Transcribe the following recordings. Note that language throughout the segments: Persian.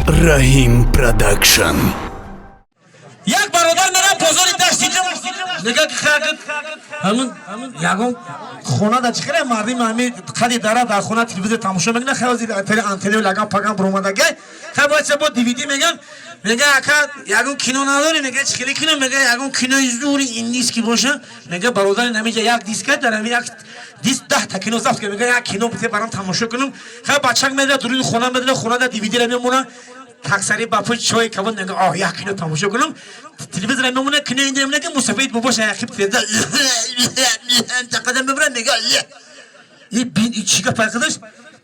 Rahim Production. یک برادر میرم بازاری دشتیجم نگاه که خرگت همون یکم خونه دا چخیره مردم همی خدی داره در خونه تلویزیون تماشا میکنه خوازی انتنی و لگم پاکم برومدگه خب باید با دیویدی میگن میگه اکا یکم کینو نداری میگه چخیلی کینو میگه یکم کینوی زوری این نیست که باشه میگه برادر نمیگه یک دیسکت دارم یک دیس 10 تا کینو زفت که میگه یک کینو بده برام تماشا کنم خب بچه‌ک میره دورین خونه میره خونه دا دیویدی رو میمونه تاکسری باپو چای کبود نگه آه یک کینو تماشا کنم تلویزیون میمونه کنه اینجا میمونه که مسافید باباش اخیب تیزه قدم ببرن نگه این بین چیکار پرکدش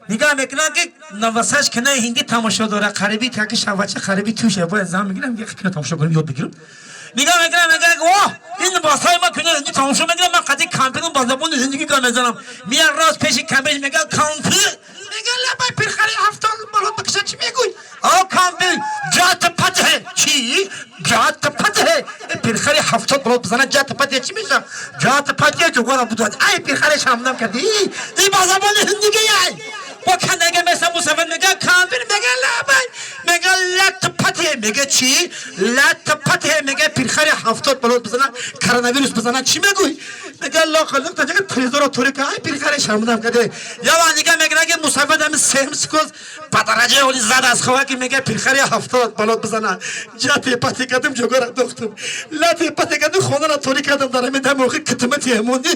نگاه میکنه که نواسش کنه هندی تماشا داره خریبی تا که شواچه خریبی توشه باید زمان میگیرم یک کینو تماشا کنم یاد بگیرم نگاه میکنه میگه واه این باسای ما کنه هندی تماشا میگیرم من قضیه کامپیون با زبون هندی کار میزنم میاد راست پیش کامپیون میگه کامپیون میگه لبای پرخری هفتاد بالا بکشه چی میگوی آه کامپیون جات پته چی جات پته پرخری هفتاد بالا بزنه جات پته چی میشه جات پته جو گورا بود ای پرخری شامنم کردی این با زبون هندی گیای با کنگه مثل مسافر میگه کامپیون میگه لبای میگه لط پته میگه چی لط پته میگه پرخری هفتاد بالا بزنه کرونا ویروس بزنه چی میگوی میگه الله خالق تا جگه تریزورا توری که ای پرخری شامنم کرده یا دیگه میگه که مسافر دم سیمس کوز پدرجه اولی زد از خواه که میگه پرخری هفتاد بالا بزنه جات پته کردم جوگارا دختم لط پته کردم خونه را توری کردم دارم میدم موقع کتمتی همونی